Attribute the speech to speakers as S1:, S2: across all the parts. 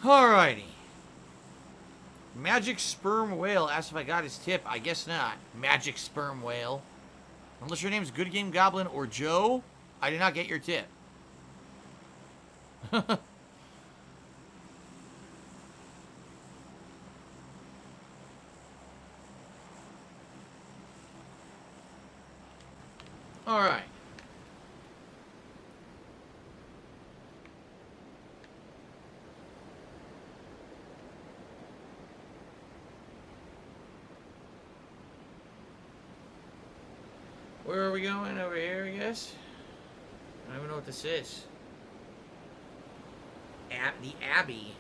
S1: Alrighty. Magic Sperm Whale asked if I got his tip. I guess not. Magic Sperm Whale. Unless your name is Good Game Goblin or Joe, I did not get your tip. Alright. Where are we going? Over here, I guess? I don't even know what this is. The Abbey.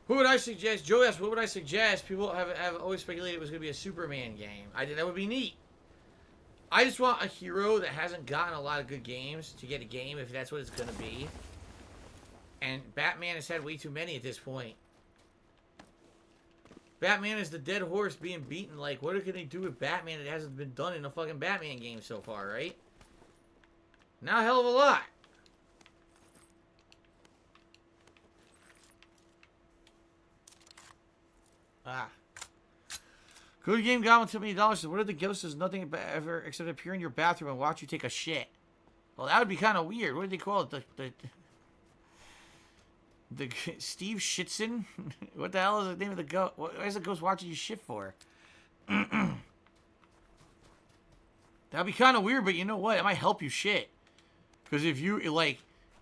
S1: Who would I suggest? Joe asked, what would I suggest? People have always speculated it was going to be a Superman game. I think that would be neat. I just want a hero that hasn't gotten a lot of good games to get a game if that's what it's going to be. And Batman has had way too many at this point. Batman is the dead horse being beaten. Like, what can they do with Batman that hasn't been done in a fucking Batman game so far, right? Not a hell of a lot. Ah. Good Game Goblin took me $2. What if the ghost does nothing ever except appear in your bathroom and watch you take a shit? Well, that would be kind of weird. What did they call it? The Steve Shitson? What the hell is the name of the ghost? Why is the ghost watching you shit for? That'd be kind of weird, but you know what? It might help you shit. Because if you, like,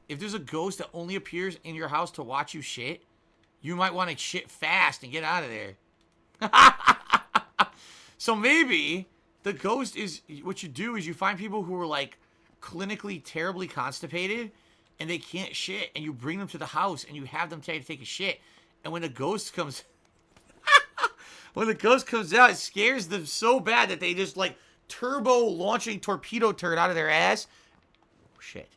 S1: if there's a ghost that only appears in your house to watch you shit, you might want to shit fast and get out of there. So maybe the ghost is, what you do is you find people who are, like, clinically terribly constipated and they can't shit, and you bring them to the house and you have them try to take a shit. And when the ghost comes, when the ghost comes out, it scares them so bad that they just, like, turbo launching torpedo turd out of their ass. Oh, shit.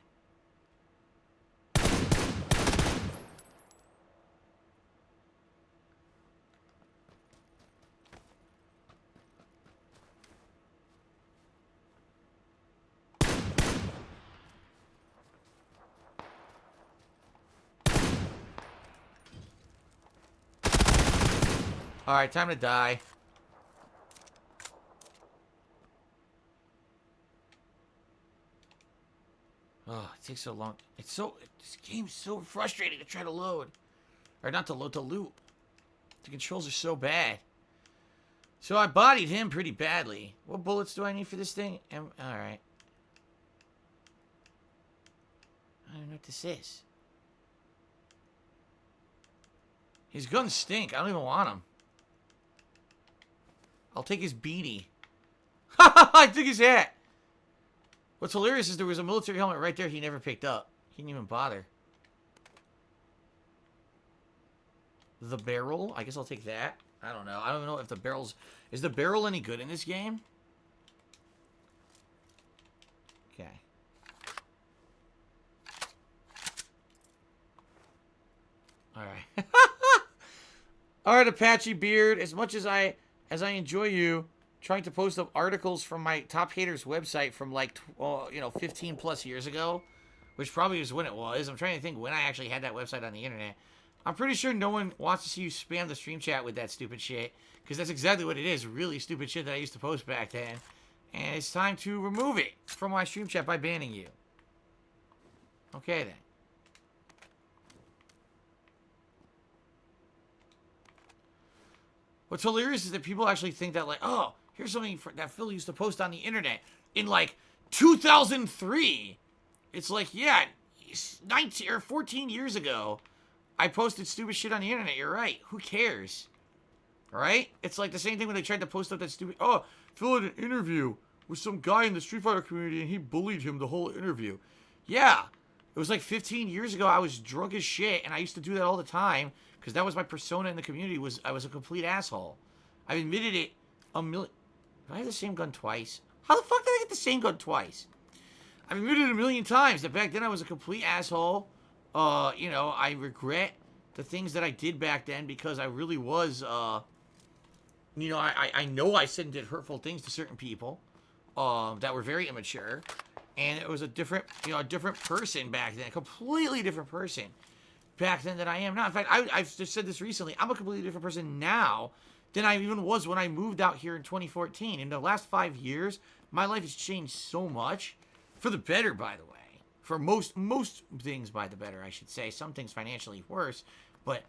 S1: Alright, time to die. Oh, it takes so long. This game's so frustrating to try to load. Or not to load, to loot. The controls are so bad. So I bodied him pretty badly. What bullets do I need for this thing? Alright. I don't know what this is. His guns stink. I don't even want them. I'll take his beanie. I took his hat. What's hilarious is there was a military helmet right there he never picked up. He didn't even bother. The barrel? I guess I'll take that. I don't know. I don't even know if the barrel's... Is the barrel any good in this game? Okay. Alright. Alright, Apache Beard. As much as I enjoy you trying to post up articles from my Top Haters website from like, 15 plus years ago, which probably is when it was. I'm trying to think when I actually had that website on the internet. I'm pretty sure no one wants to see you spam the stream chat with that stupid shit, because that's exactly what it is. Really stupid shit that I used to post back then. And it's time to remove it from my stream chat by banning you. Okay, then. What's hilarious is that people actually think that, like, oh, here's something that Phil used to post on the internet in, like, 2003. It's like, yeah, 19 or 14 years ago, I posted stupid shit on the internet. You're right. Who cares? Right? It's like the same thing when they tried to post up that stupid... Oh, Phil had an interview with some guy in the Street Fighter community, and he bullied him the whole interview. Yeah. It was like 15 years ago. I was drunk as shit, and I used to do that all the time, because that was my persona in the community. I was a complete asshole. I've admitted it a million... Did I have the same gun twice? How the fuck did I get the same gun twice? I've admitted it a million times that back then I was a complete asshole. I regret the things that I did back then because I really was, You know, I know I said and did hurtful things to certain people that were very immature. And it was a different, a different person back then. A completely different person back then than I am now. In fact, I've just said this recently. I'm a completely different person now than I even was when I moved out here in 2014. In the last 5 years, my life has changed so much. For the better, by the way. For most things by the better, I should say. Some things financially worse. But,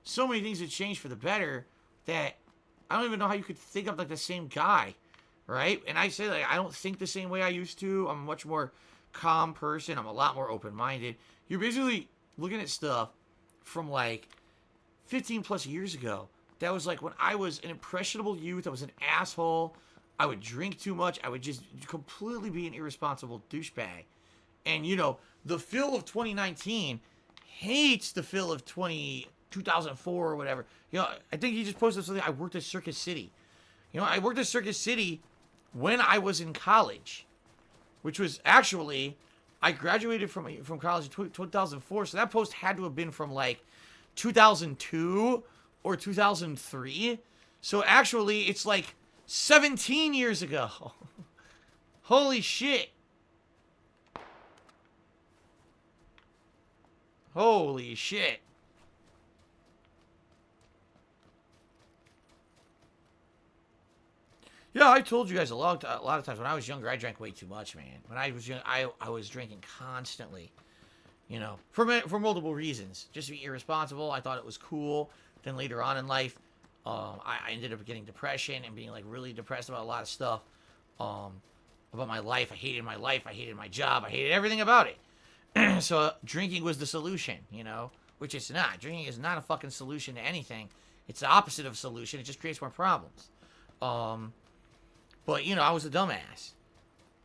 S1: so many things have changed for the better that I don't even know how you could think I'm like the same guy. Right? And I say, like, I don't think the same way I used to. I'm a much more calm person. I'm a lot more open-minded. You're basically looking at stuff from, like, 15 plus years ago. That was, like, when I was an impressionable youth. I was an asshole. I would drink too much. I would just completely be an irresponsible douchebag. And, the Phil of 2019 hates the Phil of 2004 or whatever. I think he just posted something. I worked at Circus City. I worked at Circus City when I was in college, which was actually, I graduated from college in 2004, so that post had to have been from like 2002 or 2003. So actually, it's like 17 years ago. Holy shit. Holy shit. Yeah, I told you guys a lot of times when I was younger, I drank way too much, man. When I was young, I was drinking constantly, for multiple reasons. Just to be irresponsible. I thought it was cool. Then later on in life, I ended up getting depression and being like really depressed about a lot of stuff, about my life. I hated my life. I hated my job. I hated everything about it. So drinking was the solution, which it's not. Drinking is not a fucking solution to anything. It's the opposite of a solution. It just creates more problems. But, I was a dumbass.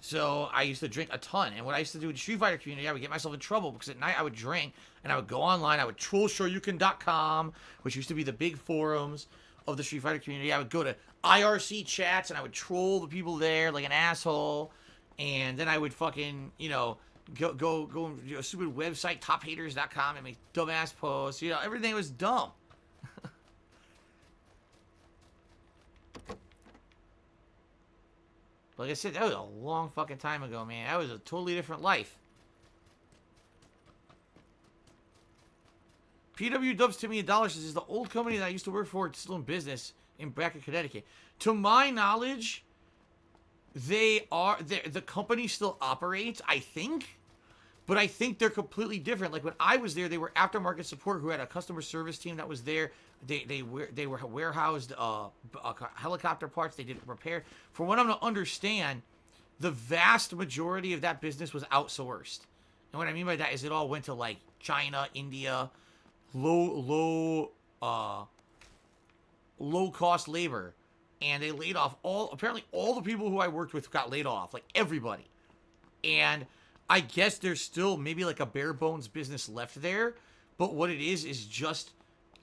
S1: So I used to drink a ton. And what I used to do in the Street Fighter community, I would get myself in trouble because at night I would drink and I would go online. I would troll shoryuken.com, which used to be the big forums of the Street Fighter community. I would go to IRC chats and I would troll the people there like an asshole. And then I would fucking, go a stupid website, tophaters.com, and make dumbass posts. Everything was dumb. Like I said, that was a long fucking time ago, man. That was a totally different life. PW Dubs to me $1 says, is the old company that I used to work for still in business back in Connecticut? To my knowledge, the company still operates, I think. But I think they're completely different. Like when I was there, they were aftermarket support who had a customer service team that was there. They were warehoused helicopter parts. They did repair. From what I'm to understand, the vast majority of that business was outsourced. And what I mean by that is it all went to like China, India, low cost labor, and they laid off apparently all the people who I worked with got laid off, like everybody. And I guess there's still maybe like a bare bones business left there, but what it is just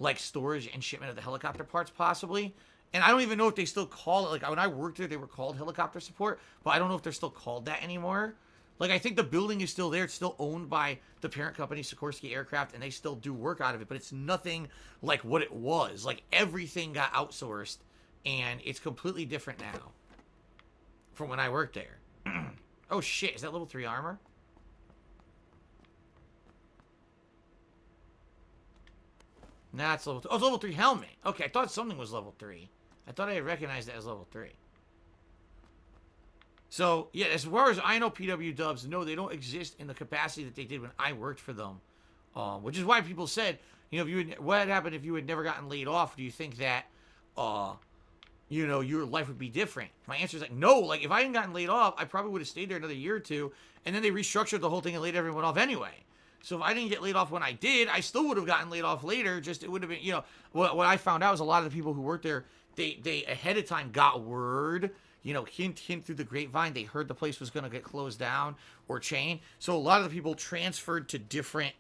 S1: like storage and shipment of the helicopter parts possibly. And I don't even know if they still call it, like when I worked there, they were called helicopter support, but I don't know if they're still called that anymore. Like I think the building is still there. It's still owned by the parent company, Sikorsky Aircraft, and they still do work out of it, but it's nothing like what it was. Like everything got outsourced and it's completely different now from when I worked there. Oh shit, is that level 3 armor? Nah, it's level 2. Oh, it's level 3 helmet. Okay, I thought something was level 3. I thought I had recognized that as level 3. So, yeah, as far as I know, PW Dubs, no, they don't exist in the capacity that they did when I worked for them. Which is why people said, what had happened if you had never gotten laid off? Do you think that, your life would be different? My answer is like, no. Like, if I hadn't gotten laid off, I probably would have stayed there another year or two, and then they restructured the whole thing and laid everyone off anyway. So if I didn't get laid off when I did, I still would have gotten laid off later. Just it would have been, what I found out is a lot of the people who worked there, they ahead of time got word, hint through the grapevine. They heard the place was going to get closed down or chained. So a lot of the people transferred to different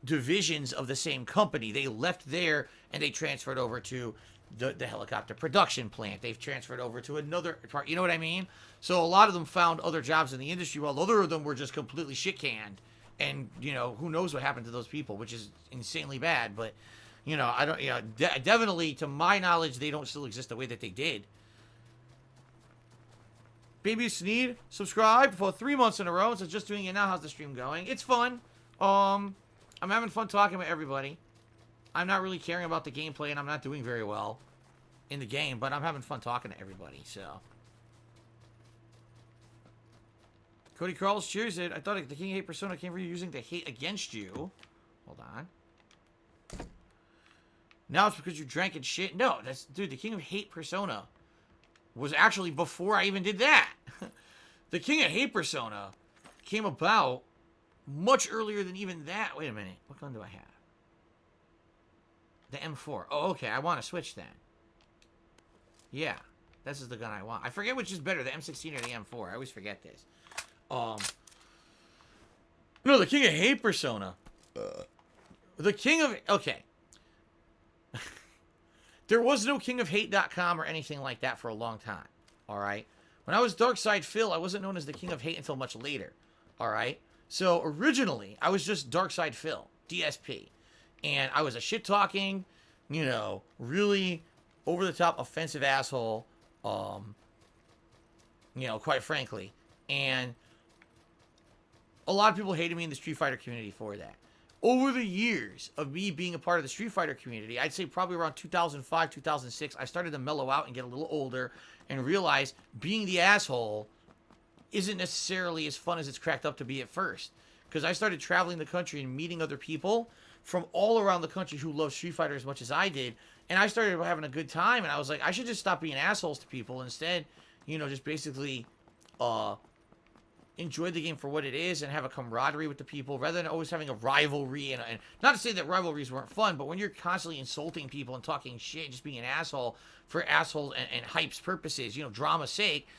S1: divisions of the same company. They left there and they transferred over to the helicopter production plant. They've transferred over to another part. You know what I mean? So a lot of them found other jobs in the industry while other of them were just completely shit canned. And, who knows what happened to those people, which is insanely bad. But, You know, I don't, you know, definitely, to my knowledge, they don't still exist the way that they did. Baby Sneed, subscribe for 3 months in a row. So just doing it now. How's the stream going? It's fun. I'm having fun talking with everybody. I'm not really caring about the gameplay, and I'm not doing very well in the game, but I'm having fun talking to everybody, so. Cody Crawls, cheers it. I thought the King of Hate persona came from you using the hate against you. Hold on. Now it's because you drank and shit. No, that's, dude, the King of Hate persona was actually before I even did that. The King of Hate persona came about much earlier than even that. Wait a minute. What gun do I have? The M4. Oh, okay. I want to switch then. Yeah. This is the gun I want. I forget which is better, the M16 or the M4. I always forget this. No, the King of Hate persona. The King of... Okay. There was no kingofhate.com or anything like that for a long time. Alright? When I was Darkside Phil, I wasn't known as the King of Hate until much later. Alright? So, originally, I was just Darkside Phil. DSP. And I was a shit-talking, you know, really over-the-top offensive asshole. You know, quite frankly. And a lot of people hated me in the Street Fighter community for that. Over the years of me being a part of the Street Fighter community, I'd say probably around 2005, 2006, I started to mellow out and get a little older and realize being the asshole isn't necessarily as fun as it's cracked up to be at first. Because I started traveling the country and meeting other people from all around the country who love Street Fighter as much as I did. And I started having a good time, and I was like, I should just stop being assholes to people. Instead, you know, just basically enjoy the game for what it is and have a camaraderie with the people rather than always having a rivalry. And not to say that rivalries weren't fun, but when you're constantly insulting people and talking shit, just being an asshole for assholes and hype's purposes, you know, drama's sake,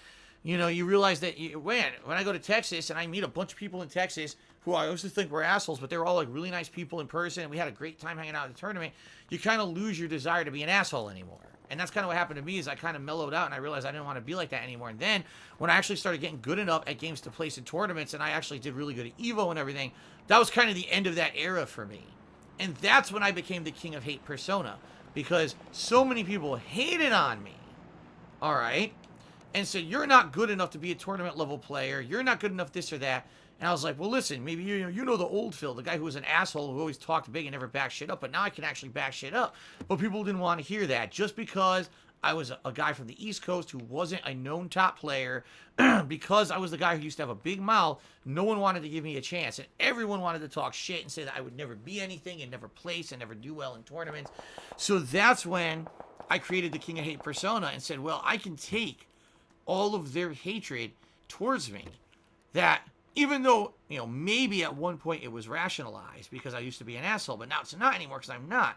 S1: you know, you realize that when I go to Texas and I meet a bunch of people in Texas who I used to think were assholes, but they were all like really nice people in person, and we had a great time hanging out at the tournament, you kind of lose your desire to be an asshole anymore. And that's kind of what happened to me, is I kind of mellowed out and I realized I didn't want to be like that anymore. And then when I actually started getting good enough at games to place in tournaments, and I actually did really good at Evo and everything, that was kind of the end of that era for me. And that's when I became the King of Hate persona, because so many people hated on me, all right, and said, you're not good enough to be a tournament level player, you're not good enough this or that. And I was like, well, listen, maybe you know the old Phil, the guy who was an asshole who always talked big and never backed shit up, but now I can actually back shit up. But people didn't want to hear that just because I was a guy from the East Coast who wasn't a known top player. Because I was the guy who used to have a big mouth, no one wanted to give me a chance. And everyone wanted to talk shit and say that I would never be anything and never place and never do well in tournaments. So that's when I created the King of Hate persona and said, well, I can take all of their hatred towards me. That... even though, you know, maybe at one point it was rationalized because I used to be an asshole, but now it's not anymore because I'm not.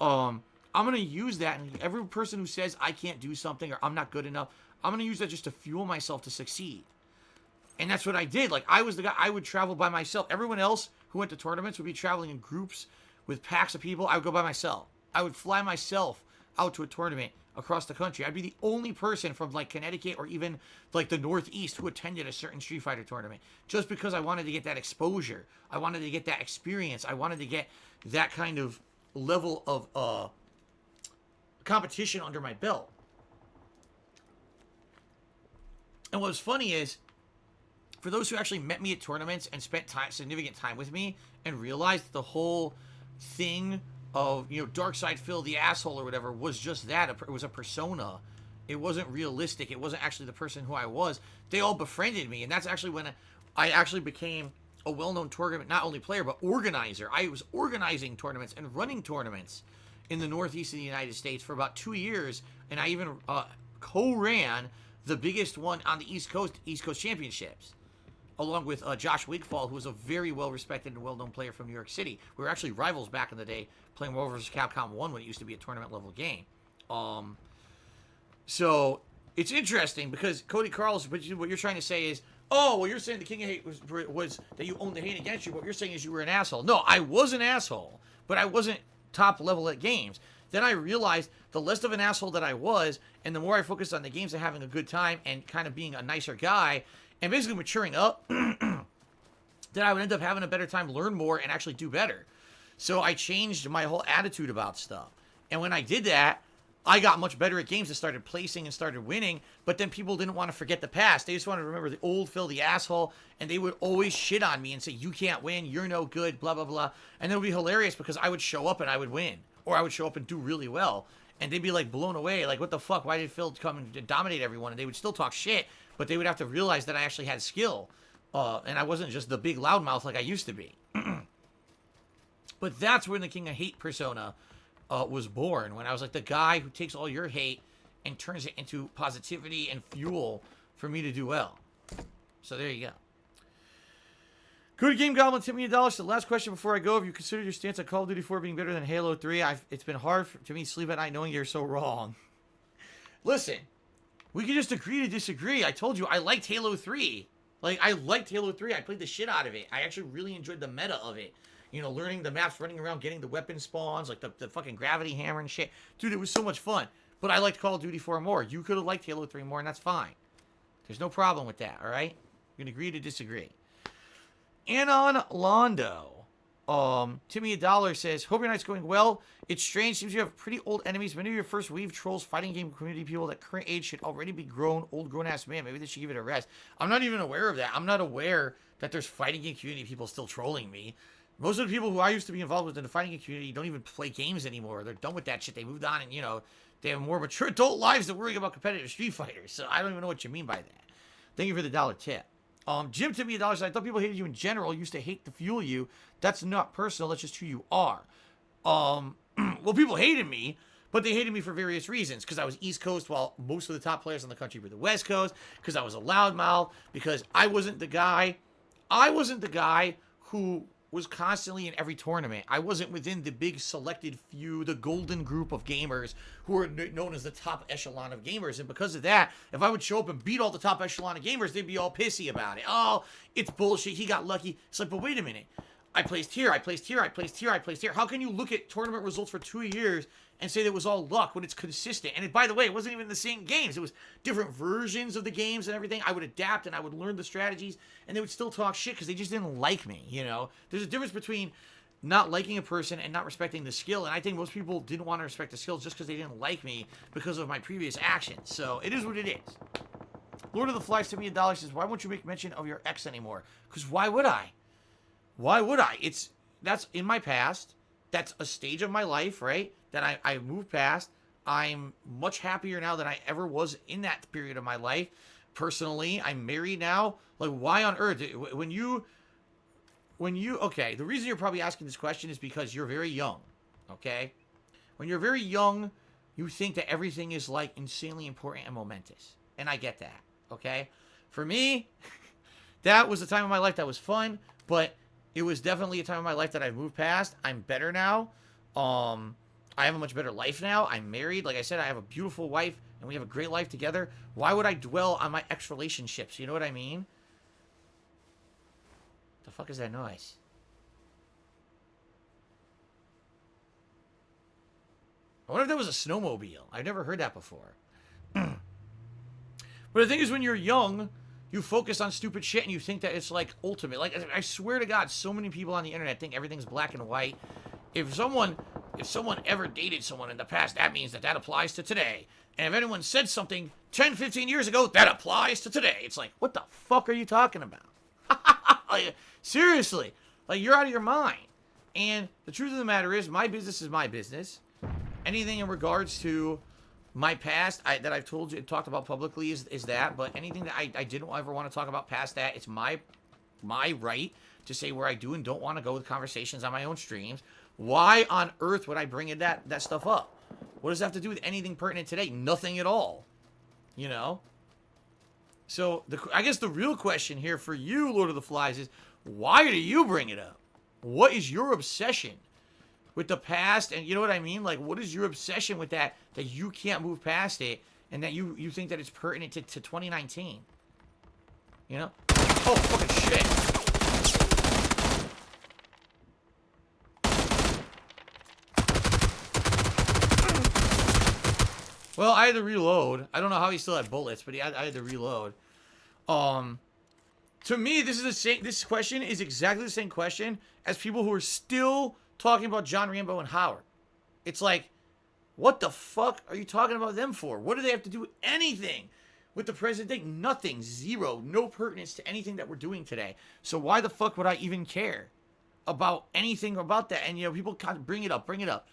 S1: I'm going to use that, and every person who says I can't do something or I'm not good enough, I'm going to use that just to fuel myself to succeed. And that's what I did. Like, I was the guy, I would travel by myself. Everyone else who went to tournaments would be traveling in groups with packs of people. I would go by myself. I would fly myself out to a tournament across the country. I'd be the only person from like Connecticut or even like the Northeast who attended a certain Street Fighter tournament, just because I wanted to get that exposure. I wanted to get that experience. I wanted to get that kind of level of competition under my belt. And what's funny is, for those who actually met me at tournaments and spent significant time with me and realized the whole thing of, you know, Darkside Phil, the asshole or whatever, was just that. It was a persona. It wasn't realistic. It wasn't actually the person who I was. They all befriended me, and that's actually when I actually became a well-known tournament, not only player, but organizer. I was organizing tournaments and running tournaments in the Northeast of the United States for about 2 years, and I even co-ran the biggest one on the East Coast Championships, along with Josh Wigfall, who was a very well-respected and well-known player from New York City. We were actually rivals back in the day, playing Marvel vs. Capcom 1 when it used to be a tournament-level game. So, it's interesting, because Cody Carlos, what you're trying to say is, oh, well, you're saying the King of Hate was that you owned the hate against you. What you're saying is you were an asshole. No, I was an asshole, but I wasn't top level at games. Then I realized the less of an asshole that I was, and the more I focused on the games and having a good time and kind of being a nicer guy, and basically maturing up, then I would end up having a better time, learn more, and actually do better. So I changed my whole attitude about stuff. And when I did that, I got much better at games and started placing and started winning. But then people didn't want to forget the past. They just wanted to remember the old Phil, the asshole. And they would always shit on me and say, you can't win. You're no good, blah, blah, blah. And it would be hilarious because I would show up and I would win. Or I would show up and do really well. And they'd be like blown away. Like, what the fuck? Why did Phil come and dominate everyone? And they would still talk shit. But they would have to realize that I actually had skill. And I wasn't just the big loudmouth like I used to be. But that's when the King of Hate persona was born. When I was like the guy who takes all your hate and turns it into positivity and fuel for me to do well. So there you go. Good Game Goblin, tip me $1. The last question before I go. Have you considered your stance on Call of Duty 4 being better than Halo 3? It's been hard to me sleep at night knowing you're so wrong. Listen, we can just agree to disagree. I told you I liked Halo 3. Like, I liked Halo 3. I played the shit out of it. I actually really enjoyed the meta of it. You know, learning the maps, running around, getting the weapon spawns, like the fucking gravity hammer and shit. Dude, it was so much fun. But I liked Call of Duty 4 more. You could have liked Halo 3 more, and that's fine. There's no problem with that, all right? We can agree to disagree. Anon Londo. Timmy $1 says, hope your night's going well. It's strange. Seems you have pretty old enemies. Many of your first wave trolls, fighting game community people that current age should already be grown, old grown-ass man. Maybe they should give it a rest. I'm not even aware of that. I'm not aware that there's fighting game community people still trolling me. Most of the people who I used to be involved with in the fighting game community don't even play games anymore. They're done with that shit. They moved on and, you know, they have more mature adult lives than worrying about competitive Street Fighters. So I don't even know what you mean by that. Thank you for the $1 tip. Jim tipped me $1. I thought people hated you in general. Used to hate to fuel you. That's not personal. That's just who you are. Well, people hated me, but they hated me for various reasons. Because I was East Coast while most of the top players in the country were the West Coast. Because I was a loudmouth. Because I wasn't the guy. I wasn't the guy who was constantly in every tournament. I wasn't within the big selected few, the golden group of gamers who are known as the top echelon of gamers. And because of that, if I would show up and beat all the top echelon of gamers, they'd be all pissy about it. Oh, it's bullshit. He got lucky. It's like, but wait a minute. I placed here, I placed here, I placed here, I placed here. How can you look at tournament results for 2 years and say that it was all luck when it's consistent? And by the way, it wasn't even the same games. It was different versions of the games and everything. I would adapt and I would learn the strategies, and they would still talk shit because they just didn't like me, you know? There's a difference between not liking a person and not respecting the skill, and I think most people didn't want to respect the skills just because they didn't like me because of my previous actions. So it is what it is. Lord of the Flies to me $1 says, why won't you make mention of your ex anymore? Because why would I? Why would I? That's in my past. That's a stage of my life, right? That I moved past. I'm much happier now than I ever was in that period of my life. Personally, I'm married now. Like, why on earth? Okay, the reason you're probably asking this question is because you're very young, okay? When you're very young, you think that everything is, like, insanely important and momentous. And I get that, okay? For me, that was a time of my life that was fun, but it was definitely a time of my life that I've moved past. I'm better now. I have a much better life now. I'm married. Like I said, I have a beautiful wife, and we have a great life together. Why would I dwell on my ex-relationships? You know what I mean? The fuck is that noise? I wonder if that was a snowmobile. I've never heard that before. But the thing is, when you're young, you focus on stupid shit and you think that it's like ultimate. Like, I swear to God, so many people on the internet think everything's black and white. If someone ever dated someone in the past, that means that applies to today. And if anyone said something 10, 15 years ago, that applies to today. It's like, what the fuck are you talking about? Like, seriously. Like, you're out of your mind. And the truth of the matter is, my business is my business. Anything in regards to my past that I've told you and talked about publicly is that, but anything that I didn't ever want to talk about past that, it's my right to say where I do and don't want to go with conversations on my own streams. Why on earth would I bring that stuff up? What does that have to do with anything pertinent today? Nothing at all. You know? So, I guess the real question here for you, Lord of the Flies, is why do you bring it up? What is your obsession with the past? And you know what I mean? Like, what is your obsession with that you can't move past it and that you think that it's pertinent to 2019? You know? Oh, fucking shit. Well, I had to reload. I don't know how he still had bullets, but I had to reload. To me, this question is exactly the same question as people who are still talking about John Rambo and Howard. It's like, what the fuck are you talking about them for? What do they have to do with anything with the present day? Nothing. Zero. No pertinence to anything that we're doing today. So why the fuck would I even care about anything about that? And, you know, people kind of bring it up.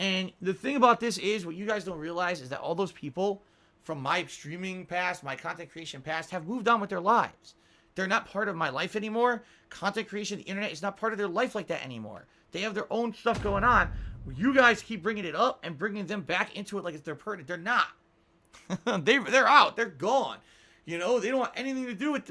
S1: And the thing about this is, what you guys don't realize is that all those people from my streaming past, my content creation past, have moved on with their lives. They're not part of my life anymore. Content creation, the internet is not part of their life like that anymore. They have their own stuff going on. You guys keep bringing it up and bringing them back into it like it's their pertinent. They're not. They're out. They're gone. You know, they don't want anything to do with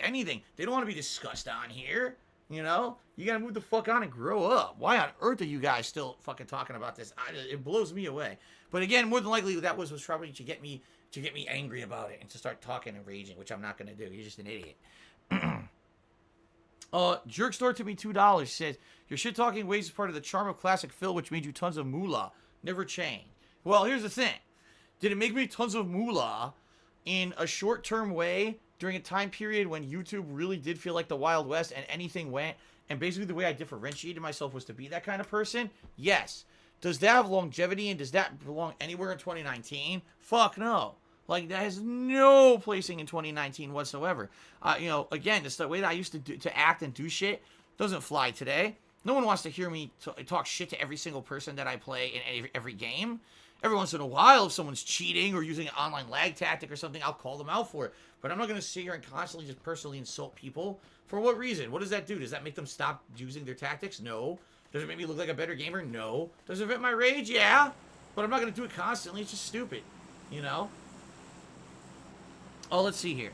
S1: anything. They don't want to be discussed on here. You know, you gotta move the fuck on and grow up. Why on earth are you guys still fucking talking about this? It blows me away. But again, more than likely, that was probably to get me angry about it and to start talking and raging, which I'm not gonna do. You're just an idiot. Jerk Store to me $2 says, your shit talking ways is part of the charm of classic Phil, which made you tons of moolah. Never change. Well, here's the thing. Did it make me tons of moolah in a short-term way during a time period when YouTube really did feel like the Wild West and anything went? And basically the way I differentiated myself was to be that kind of person? Yes. Does that have longevity and does that belong anywhere in 2019? Fuck no. Like, that has no placing in 2019 whatsoever. You know, again, it's the way that I used to act and do shit doesn't fly today. No one wants to hear me talk shit to every single person that I play in every game. Every once in a while, if someone's cheating or using an online lag tactic or something, I'll call them out for it. But I'm not going to sit here and constantly just personally insult people. For what reason? What does that do? Does that make them stop using their tactics? No. Does it make me look like a better gamer? No. Does it vent my rage? Yeah. But I'm not going to do it constantly. It's just stupid. You know? Oh, let's see here.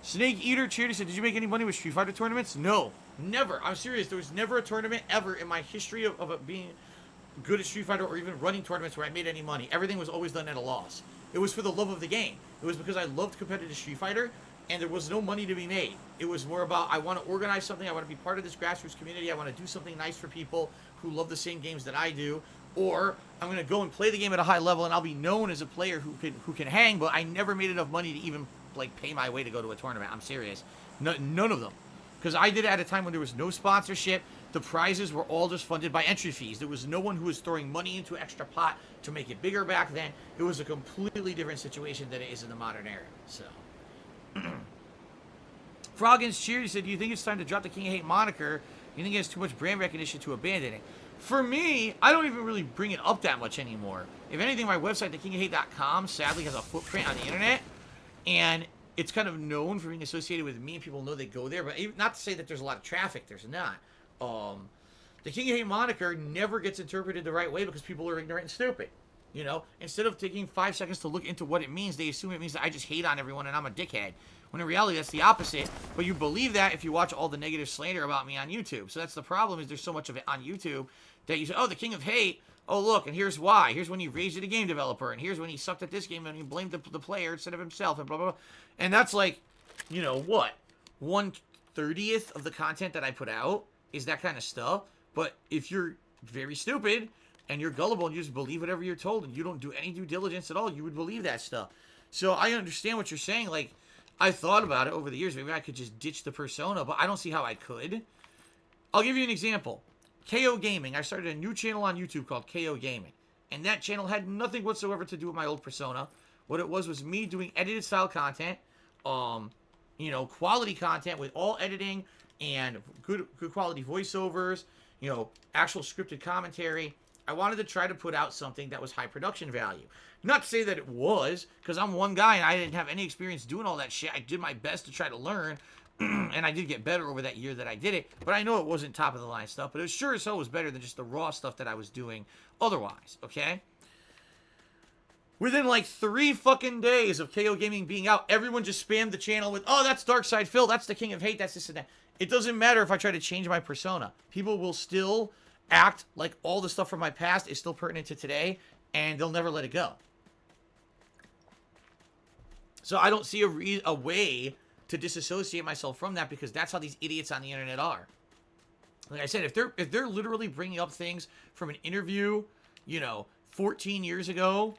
S1: Snake Eater Charity said, did you make any money with Street Fighter tournaments? No. Never. I'm serious. There was never a tournament ever in my history of it being good at Street Fighter or even running tournaments where I made any money. Everything was always done at a loss. It was for the love of the game. It was because I loved competitive Street Fighter and there was no money to be made. It was more about, I want to organize something. I want to be part of this grassroots community. I want to do something nice for people who love the same games that I do. Or I'm going to go and play the game at a high level and I'll be known as a player who can hang, but I never made enough money to even like pay my way to go to a tournament. I'm serious. None of them. Because I did it at a time when there was no sponsorship. The prizes were all just funded by entry fees. There was no one who was throwing money into an extra pot to make it bigger back then. It was a completely different situation than it is in the modern era. So, Froggin's Cheer said, do you think it's time to drop the King of Hate moniker? You think it has too much brand recognition to abandon it? For me, I don't even really bring it up that much anymore. If anything, my website, thekingofhate.com, sadly has a footprint on the internet. And it's kind of known for being associated with me. People know they go there. But not to say that there's a lot of traffic. There's not. The King of Hate moniker never gets interpreted the right way because people are ignorant and stupid. You know, instead of taking 5 seconds to look into what it means, they assume it means that I just hate on everyone and I'm a dickhead. When in reality, that's the opposite. But you believe that if you watch all the negative slander about me on YouTube. So that's the problem, is there's so much of it on YouTube that you say, oh, the King of Hate. Oh, look, and here's why. Here's when he raised it a game developer. And here's when he sucked at this game and he blamed the player instead of himself and blah, blah, blah. And that's like, you know, what? 1/30th of the content that I put out is that kind of stuff. But if you're very stupid and you're gullible and you just believe whatever you're told and you don't do any due diligence at all, you would believe that stuff. So I understand what you're saying. Like, I thought about it over the years. Maybe I could just ditch the persona, but I don't see how I could. I'll give you an example. KO Gaming. I started a new channel on YouTube called KO Gaming. And that channel had nothing whatsoever to do with my old persona. What it was me doing edited style content. You know, quality content with all editing and good quality voiceovers. You know, actual scripted commentary. I wanted to try to put out something that was high production value. Not to say that it was, because I'm one guy and I didn't have any experience doing all that shit. I did my best to try to learn, and I did get better over that year that I did it. But I know it wasn't top of the line stuff, but it sure as hell was better than just the raw stuff that I was doing otherwise, okay? Within like 3 fucking days of KO Gaming being out, everyone just spammed the channel with, oh, that's Darkside Phil, that's the King of Hate, that's this and that. It doesn't matter if I try to change my persona. People will still act like all the stuff from my past is still pertinent to today, and they'll never let it go. So I don't see a way to disassociate myself from that, because that's how these idiots on the internet are. Like I said, if they're literally bringing up things from an interview, you know, 14 years ago,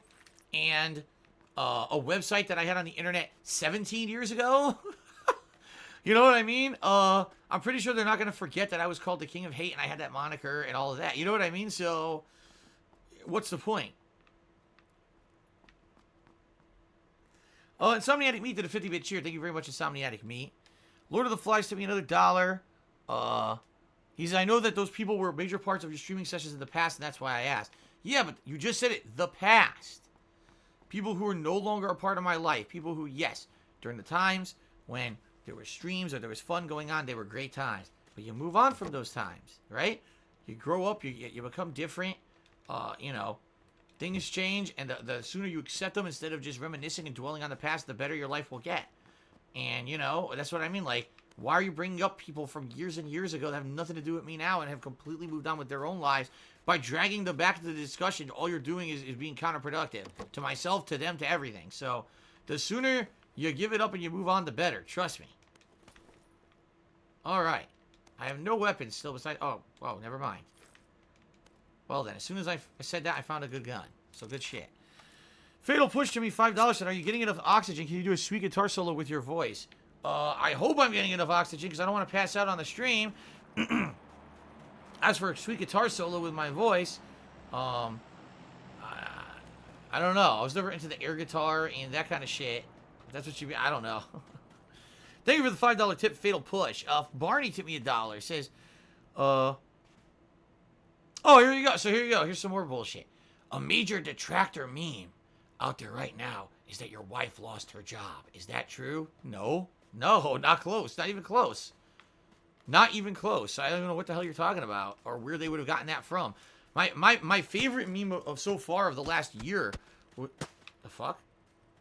S1: and a website that I had on the internet 17 years ago, You know what I mean? I'm pretty sure they're not gonna forget that I was called the King of Hate and I had that moniker and all of that. You know what I mean? So, what's the point? Oh, Insomniatic Meat did a 50-bit cheer. Thank you very much, Insomniatic Meat. Lord of the Flies sent me another $1. He says, I know that those people were major parts of your streaming sessions in the past, and that's why I asked. Yeah, but you just said it. The past. People who are no longer a part of my life. People who, yes, during the times when there were streams or there was fun going on, they were great times. But you move on from those times, right? You grow up, you become different. You know, things change, and the sooner you accept them instead of just reminiscing and dwelling on the past, the better your life will get. And, you know, that's what I mean. Like, why are you bringing up people from years and years ago that have nothing to do with me now and have completely moved on with their own lives? By dragging them back to the discussion, all you're doing is being counterproductive. To myself, to them, to everything. So, the sooner you give it up and you move on, the better. Trust me. Alright. I have no weapons still besides... Oh, never mind. Well then, as soon as I said that, I found a good gun. So, good shit. Fatal Push to me, $5. Said, are you getting enough oxygen? Can you do a sweet guitar solo with your voice? I hope I'm getting enough oxygen because I don't want to pass out on the stream. As for a sweet guitar solo with my voice, I don't know. I was never into the air guitar and that kind of shit. That's what you mean. I don't know. Thank you for the $5 tip, Fatal Push. Barney tipped me $1. Says, oh, here you go. So here you go. Here's some more bullshit. A major detractor meme out there right now is that your wife lost her job. Is that true? No. No, not close. Not even close. Not even close. I don't even know what the hell you're talking about or where they would have gotten that from. My favorite meme of so far of the last year. What the fuck?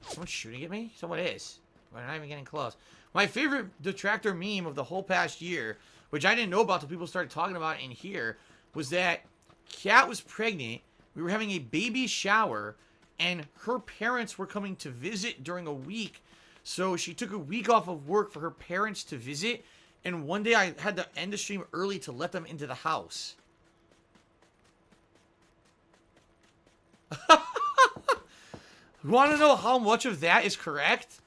S1: Someone's shooting at me? Someone is. We're not even getting close. My favorite detractor meme of the whole past year, which I didn't know about until people started talking about it in here, was that Kat was pregnant. We were having a baby shower, and her parents were coming to visit during a week. So she took a week off of work for her parents to visit. And one day I had to end the stream early to let them into the house. Want to know how much of that is correct?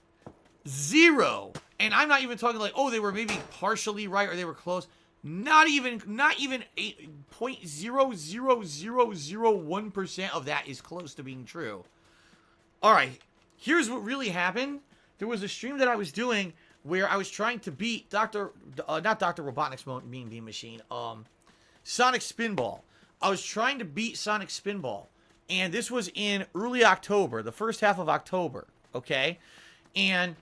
S1: 0. And I'm not even talking like, oh, they were maybe partially right or they were close. Not even 0.00001% of that is close to being true. All right, here's what really happened. There was a stream that I was doing where I was trying to beat not Dr. Robotnik's Mean Bean Machine, Sonic Spinball. I was trying to beat Sonic Spinball. And this was in early October, the first half of October, okay? And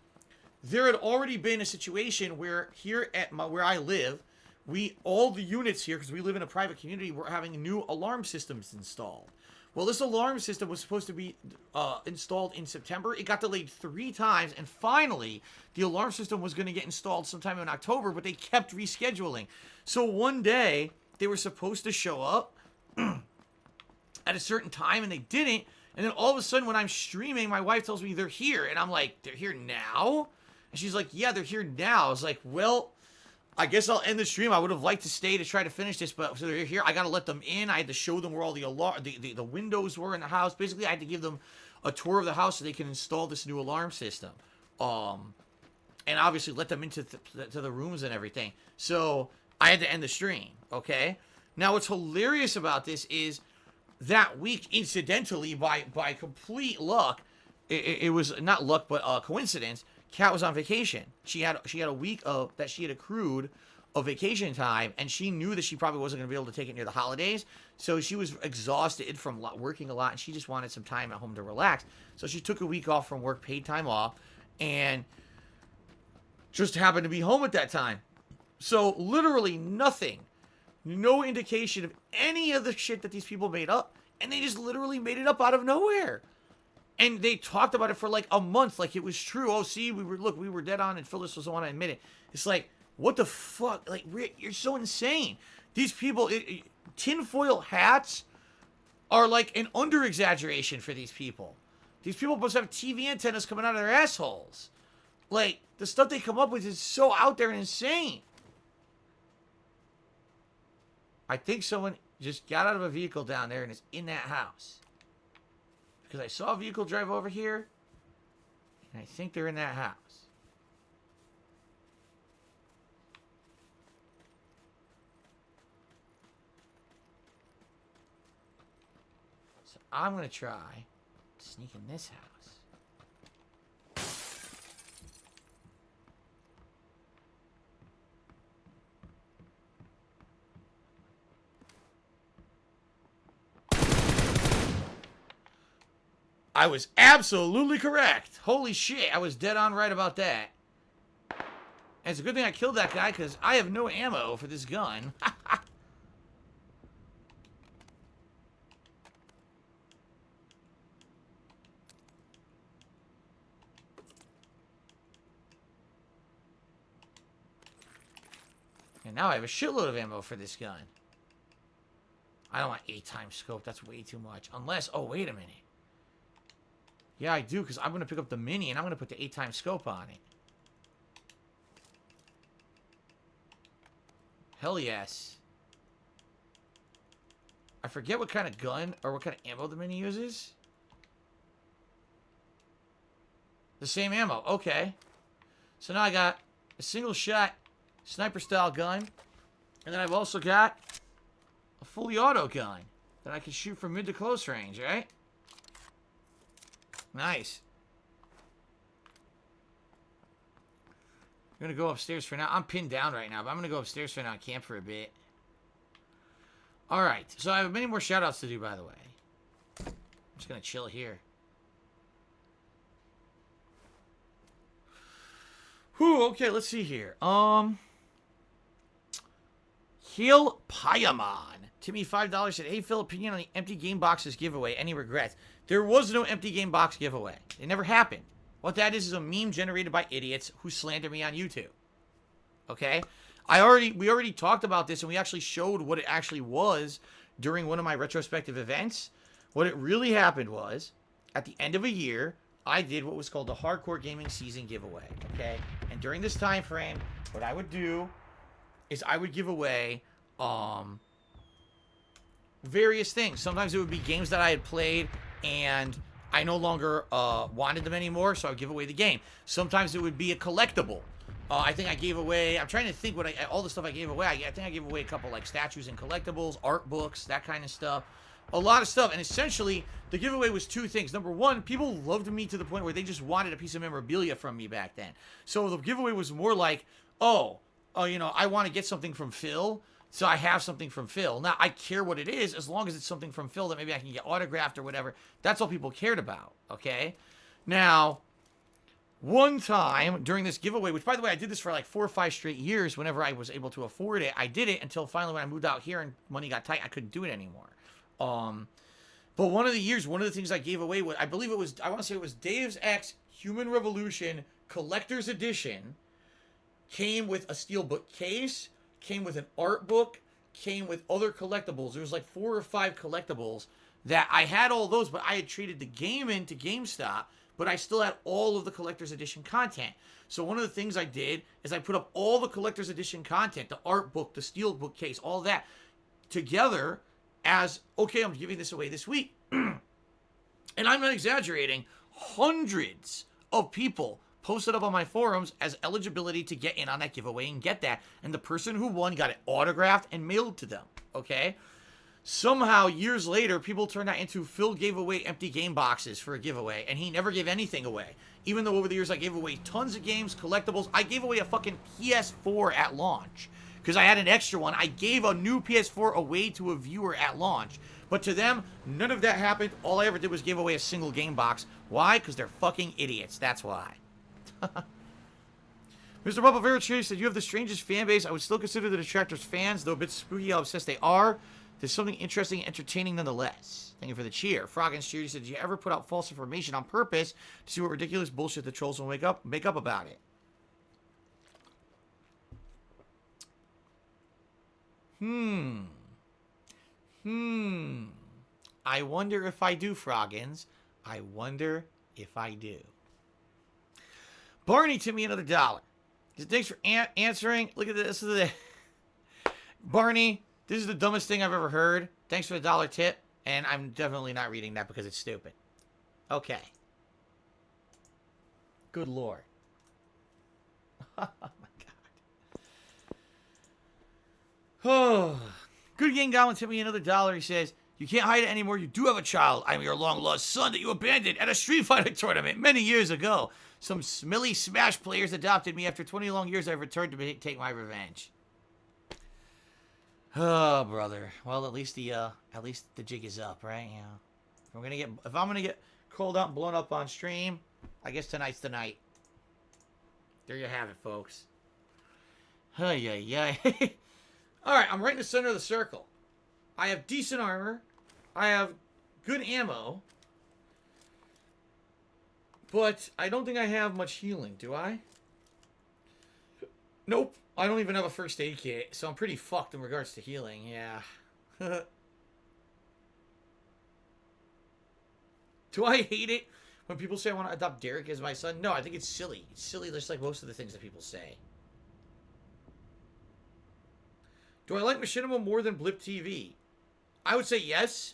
S1: there had already been a situation where here at where I live, all the units here, because we live in a private community, were having new alarm systems installed. Well, this alarm system was supposed to be installed in September. It got delayed 3 times, and finally, the alarm system was going to get installed sometime in October, but they kept rescheduling. So one day, they were supposed to show up at a certain time, and they didn't. And then all of a sudden, when I'm streaming, my wife tells me they're here, and I'm like, they're here now? And she's like, yeah, they're here now. I was like, well, I guess I'll end the stream. I would have liked to stay to try to finish this, but so they're here. I got to let them in. I had to show them where all the windows were in the house. Basically, I had to give them a tour of the house so they can install this new alarm system. And obviously let them into the rooms and everything. So I had to end the stream, okay? Now, what's hilarious about this is that week, incidentally, by complete luck, it was not luck, but coincidence, Kat was on vacation. She had a week that she had accrued of vacation time, and she knew that she probably wasn't going to be able to take it near the holidays. So she was exhausted from working a lot, and she just wanted some time at home to relax. So she took a week off from work, paid time off, and just happened to be home at that time. So literally nothing. No indication of any of the shit that these people made up, and they just literally made it up out of nowhere. And they talked about it for like a month, like it was true. Oh, see, we were dead on, and Phyllis was the one to admit it. It's like, what the fuck? Like, you're so insane. These people, tinfoil hats are like an under-exaggeration for these people. These people must have TV antennas coming out of their assholes. Like, the stuff they come up with is so out there and insane. I think someone just got out of a vehicle down there and is in that house. Because I saw a vehicle drive over here, and I think they're in that house. I'm going to try to sneak in this house. I was absolutely correct. Holy shit, I was dead on right about that. And it's a good thing I killed that guy, because I have no ammo for this gun. And now I have a shitload of ammo for this gun. I don't want 8x scope. That's way too much. Unless... Oh, wait a minute. Yeah, I do, because I'm going to pick up the mini, and I'm going to put the 8x scope on it. Hell yes. I forget what kind of gun, or what kind of ammo the mini uses. The same ammo. Okay. So now I got a single shot sniper style gun. And then I've also got a fully auto gun that I can shoot from mid to close range, right? Nice. I'm going to go upstairs for now. I'm pinned down right now, but I'm going to go upstairs for now and camp for a bit. Alright, so I have many more shoutouts to do, by the way. I'm just going to chill here. Whew, okay, let's see here. Heel Payamon. Timmy, $5 said, hey, Phil, opinion on the empty game boxes giveaway. Any regrets? There was no empty game box giveaway. It never happened. What that is a meme generated by idiots who slander me on YouTube. Okay? We already talked about this, and we actually showed what it actually was during one of my retrospective events. What it really happened was, at the end of a year, I did what was called the Hardcore Gaming Season giveaway. Okay? And during this time frame, what I would do is I would give away various things. Sometimes it would be games that I had played and I no longer wanted them anymore, so I would give away the game. Sometimes it would be a collectible. I think I gave away, I'm trying to think what all the stuff I gave away. I think I gave away a couple like statues and collectibles, art books, that kind of stuff. A lot of stuff. And essentially, the giveaway was two things. Number one, people loved me to the point where they just wanted a piece of memorabilia from me back then. So the giveaway was more like, you know, I want to get something from Phil, so I have something from Phil. Now, I care what it is, as long as it's something from Phil that maybe I can get autographed or whatever. That's all people cared about, okay? Now, one time during this giveaway, which, by the way, I did this for like 4 or 5 straight years whenever I was able to afford it. I did it until finally when I moved out here and money got tight, I couldn't do it anymore. But one of the years, one of the things I gave away, I believe it was, I want to say it was Deus Ex Human Revolution Collector's Edition. Came with a steelbook case, came with an art book, came with other collectibles. There was like 4 or 5 collectibles that I had all those, but I had traded the game into GameStop, but I still had all of the collector's edition content. So one of the things I did is I put up all the collector's edition content, the art book, the steelbook case, all that together as, okay, I'm giving this away this week. And I'm not exaggerating, hundreds of people posted up on my forums as eligibility to get in on that giveaway and get that. And the person who won got it autographed and mailed to them, okay? Somehow, years later, people turned that into Phil gave away empty game boxes for a giveaway, and he never gave anything away. Even though over the years I gave away tons of games, collectibles. I gave away a fucking PS4 at launch because I had an extra one. I gave a new PS4 away to a viewer at launch. But to them, none of that happened. All I ever did was give away a single game box. Why? Because they're fucking idiots. That's why. Mr. Bubba Vera Cherry said, you have the strangest fan base. I would still consider the Detractors fans, though a bit spooky how obsessed they are. There's something interesting and entertaining nonetheless. Thank you for the cheer. Frog and Cheer said, did you ever put out false information on purpose to see what ridiculous bullshit the trolls will make up about it? I wonder if I do, Froggins. I wonder if I do. Barney tipped me another $1. He said, thanks for answering. Look at this. Barney, this is the dumbest thing I've ever heard. Thanks for the $1 tip. And I'm definitely not reading that because it's stupid. Okay. Good Lord. Oh, my God. Oh. Good Game Goblin tipped me another $1. He says, You can't hide it anymore. You do have a child. I'm your long-lost son that you abandoned at a Street Fighter tournament many years ago. Some smelly Smash players adopted me. After 20 long years, I've returned to take my revenge. Oh, brother. Well, at least the jig is up, right? Yeah. If I'm gonna get called out and blown up on stream, I guess tonight's the night. There you have it, folks. Hey, yeah. All right, I'm right in the center of the circle. I have decent armor. I have good ammo. But I don't think I have much healing, do I? Nope. I don't even have a first aid kit, so I'm pretty fucked in regards to healing, yeah. Do I hate it when people say I want to adopt Derek as my son? No, I think it's silly. It's silly just like most of the things that people say. Do I like Machinima more than Blip TV? I would say yes.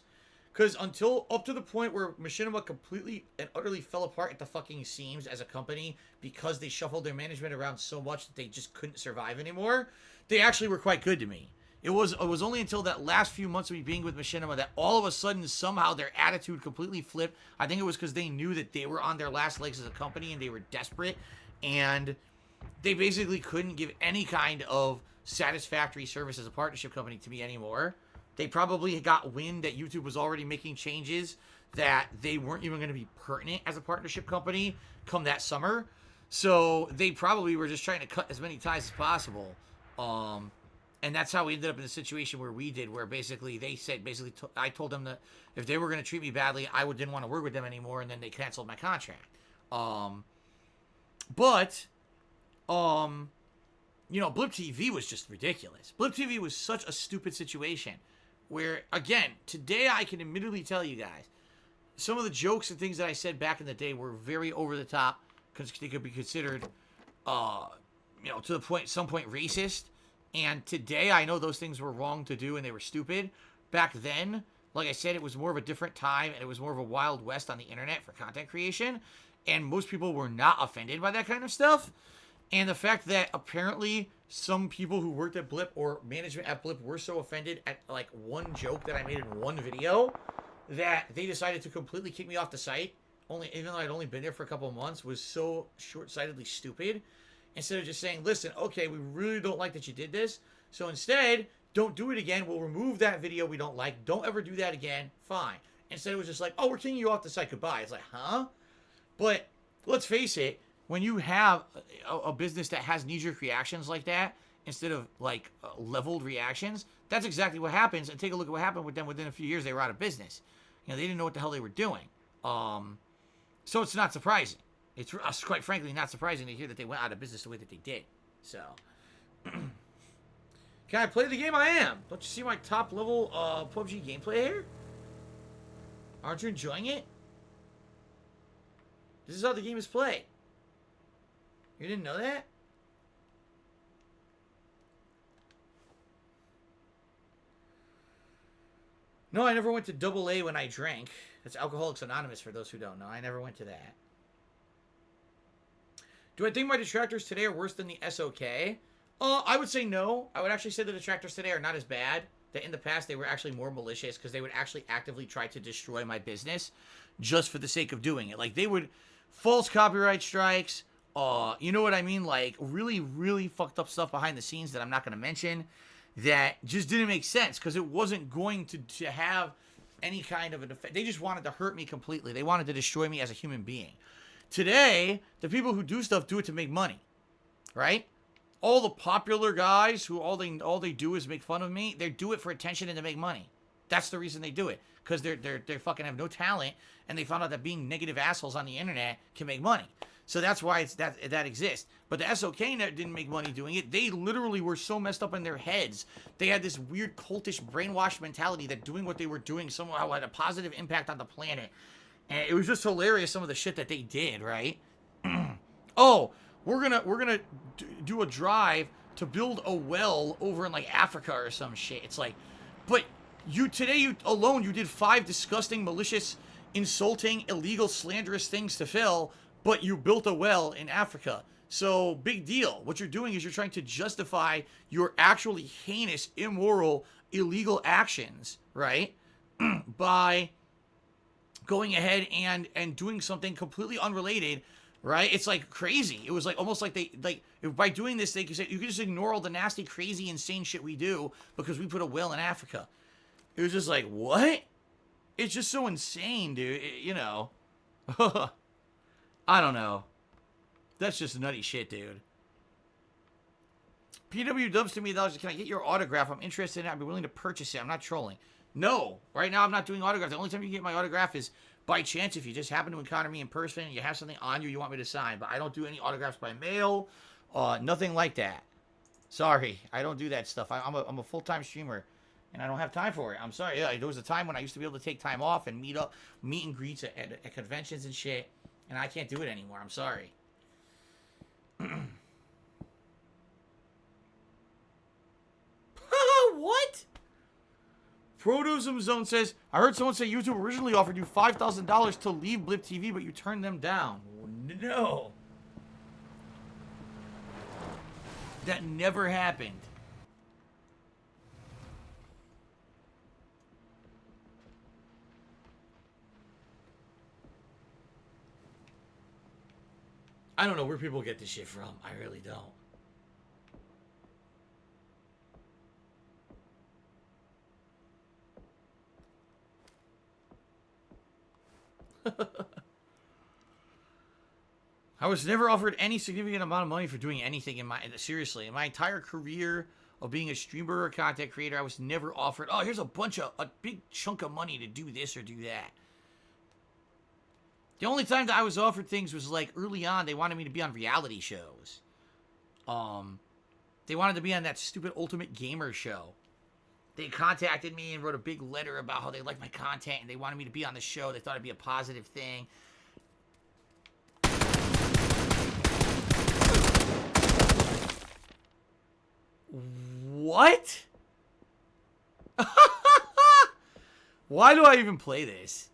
S1: Because up to the point where Machinima completely and utterly fell apart at the fucking seams as a company because they shuffled their management around so much that they just couldn't survive anymore, they actually were quite good to me. It was only until that last few months of me being with Machinima that all of a sudden, somehow, their attitude completely flipped. I think it was because they knew that they were on their last legs as a company and they were desperate. And they basically couldn't give any kind of satisfactory service as a partnership company to me anymore. They probably got wind that YouTube was already making changes that they weren't even going to be pertinent as a partnership company come that summer. So they probably were just trying to cut as many ties as possible. And that's how we ended up in the situation where we did, where basically they said, I told them that if they were going to treat me badly, I didn't want to work with them anymore, and then they canceled my contract. Blip TV was just ridiculous. Blip TV was such a stupid situation. Where, again, today I can admittedly tell you guys, some of the jokes and things that I said back in the day were very over the top, because they could be considered, to some point racist. And today I know those things were wrong to do and they were stupid. Back then, like I said, it was more of a different time and it was more of a wild west on the internet for content creation. And most people were not offended by that kind of stuff. And the fact that apparently some people who worked at Blip or management at Blip were so offended at like one joke that I made in one video that they decided to completely kick me off the site, even though I'd only been there for a couple of months, was so short-sightedly stupid. Instead of just saying, listen, okay, we really don't like that you did this, so instead, don't do it again. We'll remove that video we don't like. Don't ever do that again. Fine. Instead, it was just like, oh, we're kicking you off the site. Goodbye. It's like, huh? But let's face it, when you have a business that has knee-jerk reactions like that, instead of like leveled reactions, that's exactly what happens. And take a look at what happened with them. Within a few years, they were out of business. They didn't know what the hell they were doing. So it's not surprising. It's quite frankly not surprising to hear that they went out of business the way that they did. So, can I play the game? I am. Don't you see my top level PUBG gameplay here? Aren't you enjoying it? This is how the game is played. You didn't know that? No, I never went to AA when I drank. That's Alcoholics Anonymous for those who don't know. I never went to that. Do I think my detractors today are worse than the SOK? I would say no. I would actually say the detractors today are not as bad. That in the past they were actually more malicious because they would actually actively try to destroy my business just for the sake of doing it. Like they would false copyright strikes. You know what I mean? Like, really, really fucked up stuff behind the scenes that I'm not going to mention that just didn't make sense because it wasn't going to have any kind of an effect. They just wanted to hurt me completely. They wanted to destroy me as a human being. Today, the people who do stuff do it to make money, right? All the popular guys who all they do is make fun of me, they do it for attention and to make money. That's the reason they do it, because they fucking have no talent and they found out that being negative assholes on the internet can make money. So that's why that exists. But the SOK didn't make money doing it. They literally were so messed up in their heads. They had this weird cultish brainwashed mentality that doing what they were doing somehow had a positive impact on the planet. And it was just hilarious, some of the shit that they did, right? Oh, we're gonna do a drive to build a well over in like Africa or some shit. It's like, but you alone did 5 disgusting, malicious, insulting, illegal, slanderous things to Phil, but you built a well in Africa. So, big deal. What you're doing is you're trying to justify your actually heinous, immoral, illegal actions, right? by going ahead and doing something completely unrelated, right? It's like crazy. It was like almost like by doing this, they could say you can just ignore all the nasty, crazy, insane shit we do because we put a whale in Africa. It was just like, what? It's just so insane, dude. You know. I don't know. That's just nutty shit, dude. PW dubs to me, can I get your autograph? I'm interested in it. I'd be willing to purchase it. I'm not trolling. No, right now I'm not doing autographs. The only time you get my autograph is by chance if you just happen to encounter me in person and you have something on you want me to sign. But I don't do any autographs by mail, nothing like that. Sorry, I don't do that stuff. I'm a full-time streamer, and I don't have time for it. I'm sorry. Yeah, there was a time when I used to be able to take time off and meet and greets at conventions and shit, and I can't do it anymore. I'm sorry. What? Protosum Zone says, I heard someone say YouTube originally offered you $5,000 to leave Blip TV, but you turned them down. No. That never happened. I don't know where people get this shit from. I really don't. I was never offered any significant amount of money for doing anything in my entire career of being a streamer or content creator. I was never offered, oh, here's a big chunk of money to do this or do that. The only time that I was offered things was like early on. They wanted me to be on reality shows. They wanted to be on that stupid Ultimate Gamer show. They contacted me and wrote a big letter about how they liked my content and they wanted me to be on the show. They thought it'd be a positive thing. What? Why do I even play this?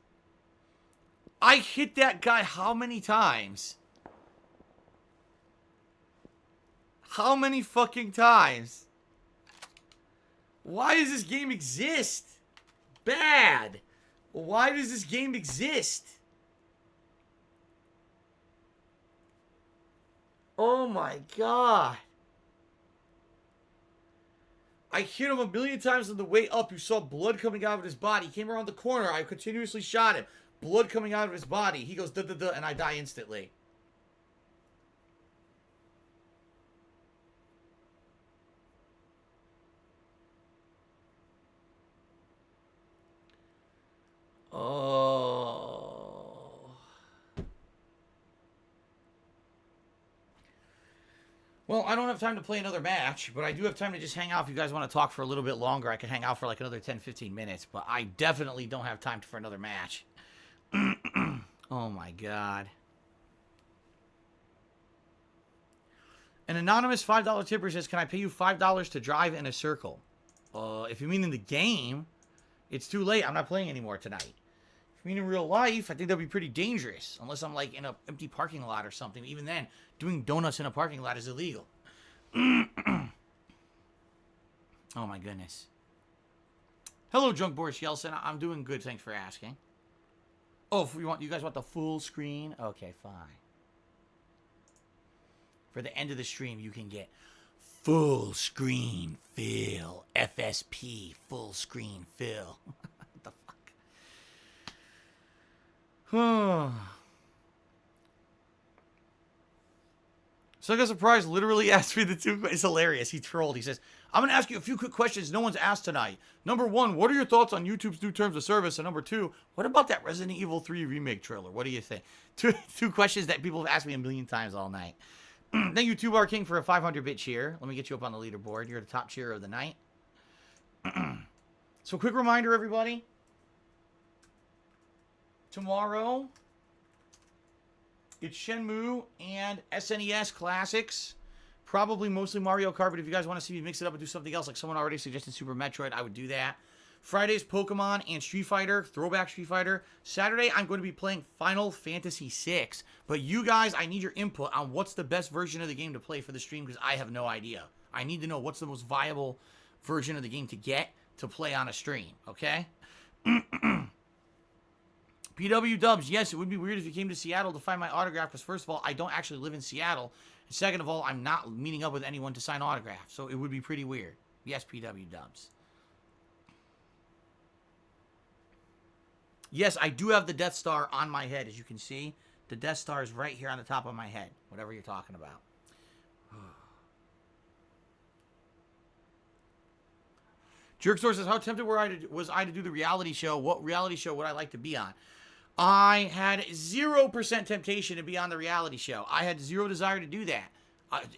S1: I hit that guy how many times? How many fucking times? Why does this game exist? Bad. Why does this game exist? Oh my god. I hit him a million times on the way up. You saw blood coming out of his body. He came around the corner. I continuously shot him. Blood coming out of his body. He goes, duh, and I die instantly. Oh. Well, I don't have time to play another match, but I do have time to just hang out. If you guys want to talk for a little bit longer, I can hang out for like another 10, 15 minutes, but I definitely don't have time for another match. Oh my god. An anonymous $5 tipper says, can I pay you $5 to drive in a circle? If you mean in the game, it's too late. I'm not playing anymore tonight. If you mean in real life, I think that'd be pretty dangerous. Unless I'm like in an empty parking lot or something. Even then, doing donuts in a parking lot is illegal. Oh my goodness. Hello, Drunk Boris Yeltsin. I'm doing good. Thanks for asking. Oh, if you guys want the full screen? Okay, fine. For the end of the stream, you can get full screen fill. FSP, full screen fill. What the fuck? Suga Surprise literally asked me the two questions. It's hilarious. He trolled. He says, I'm going to ask you a few quick questions no one's asked tonight. Number one, what are your thoughts on YouTube's new terms of service? And number two, what about that Resident Evil 3 remake trailer? What do you think? Two questions that people have asked me a million times all night. Thank you, 2Bar King, for a 500-bit cheer. Let me get you up on the leaderboard. You're the top cheer of the night. So, quick reminder, everybody. Tomorrow, it's Shenmue and SNES Classics. Probably mostly Mario Kart, but if you guys want to see me mix it up and do something else, like someone already suggested Super Metroid, I would do that. Friday's Pokemon and Street Fighter, Throwback Street Fighter. Saturday, I'm going to be playing Final Fantasy VI. But you guys, I need your input on what's the best version of the game to play for the stream, because I have no idea. I need to know what's the most viable version of the game to get to play on a stream, okay? PW Dubs, yes, it would be weird if you came to Seattle to find my autograph, because first of all, I don't actually live in Seattle. And second of all, I'm not meeting up with anyone to sign autographs, so it would be pretty weird. Yes, PW Dubs. Yes, I do have the Death Star on my head, as you can see. The Death Star is right here on the top of my head, whatever you're talking about. Jerkstore says, how tempted was I to do the reality show? What reality show would I like to be on? I had 0% temptation to be on the reality show. I had zero desire to do that.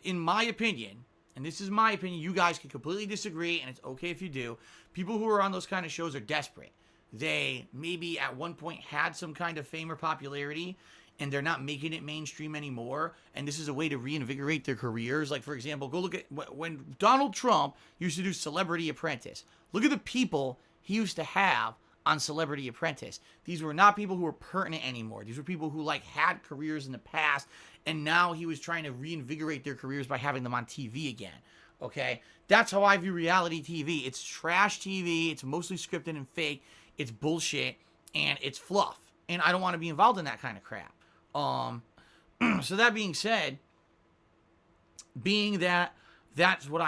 S1: In my opinion, and this is my opinion, you guys can completely disagree, and it's okay if you do. People who are on those kind of shows are desperate. They maybe at one point had some kind of fame or popularity, and they're not making it mainstream anymore, and this is a way to reinvigorate their careers. Like, for example, go look at when Donald Trump used to do Celebrity Apprentice. Look at the people he used to have on Celebrity Apprentice. These were not people who were pertinent anymore. These were people who, like, had careers in the past, and now he was trying to reinvigorate their careers by having them on TV again. Okay? That's how I view reality TV. It's trash TV. It's mostly scripted and fake. It's bullshit, and it's fluff. And I don't want to be involved in that kind of crap. So that being said, being that that's what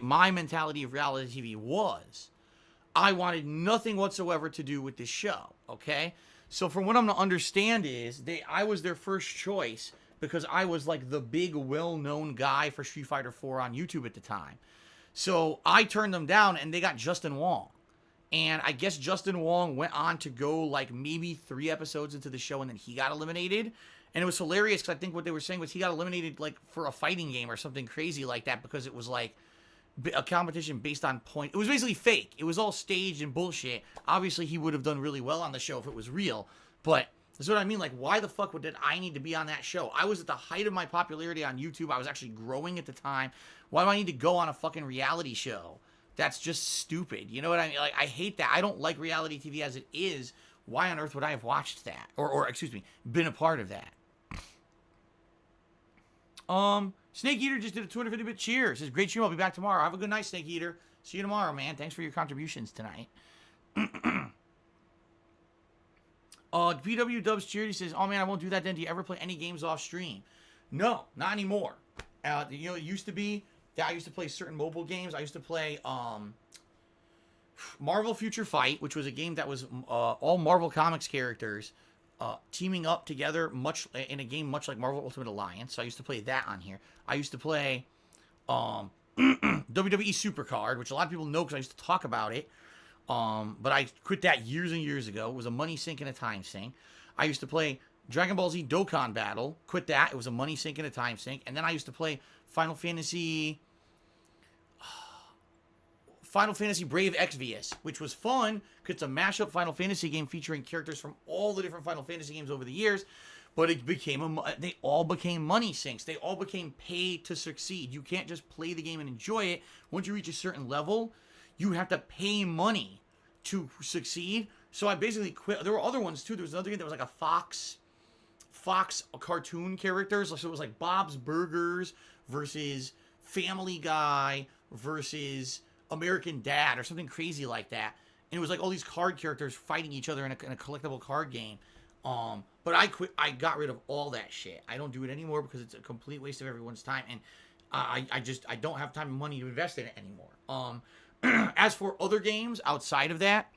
S1: my mentality of reality TV was, I wanted nothing whatsoever to do with this show, okay? So from what I'm to understand is, I was their first choice because I was like the big well-known guy for Street Fighter 4 on YouTube at the time. So I turned them down, and they got Justin Wong. And I guess Justin Wong went on to go like maybe 3 episodes into the show, and then he got eliminated. And it was hilarious because I think what they were saying was he got eliminated like for a fighting game or something crazy like that, because it was like a competition based on point. It was basically fake. It was all staged and bullshit. Obviously, he would have done really well on the show if it was real. But that's what I mean. Like, why the fuck did I need to be on that show? I was at the height of my popularity on YouTube. I was actually growing at the time. Why do I need to go on a fucking reality show? That's just stupid. You know what I mean? Like, I hate that. I don't like reality TV as it is. Why on earth would I have watched that? Or excuse me, been a part of that? Snake Eater just did a 250-bit cheer. Says, great stream. I'll be back tomorrow. Have a good night, Snake Eater. See you tomorrow, man. Thanks for your contributions tonight. PW Dubs Cheer, he says, oh man, I won't do that then. Do you ever play any games off stream? No, not anymore. It used to be that I used to play certain mobile games. I used to play Marvel Future Fight, which was a game that was all Marvel Comics characters teaming up together in a game much like Marvel Ultimate Alliance. So I used to play that on here. I used to play WWE Supercard, which a lot of people know because I used to talk about it. But I quit that years and years ago. It was a money sink and a time sink. I used to play Dragon Ball Z Dokkan Battle. Quit that. It was a money sink and a time sink. And then I used to play Final Fantasy Brave Exvius, which was fun because it's a mashup Final Fantasy game featuring characters from all the different Final Fantasy games over the years. But it became they all became money sinks. They all became pay to succeed. You can't just play the game and enjoy it. Once you reach a certain level, you have to pay money to succeed. So I basically quit. There were other ones too. There was another game that was like a Fox cartoon characters. So it was like Bob's Burgers versus Family Guy versus American Dad or something crazy like that. And it was like all these card characters fighting each other in a collectible card game. But I quit. I got rid of all that shit. I don't do it anymore because it's a complete waste of everyone's time. And I don't have time and money to invest in it anymore. As for other games outside of that,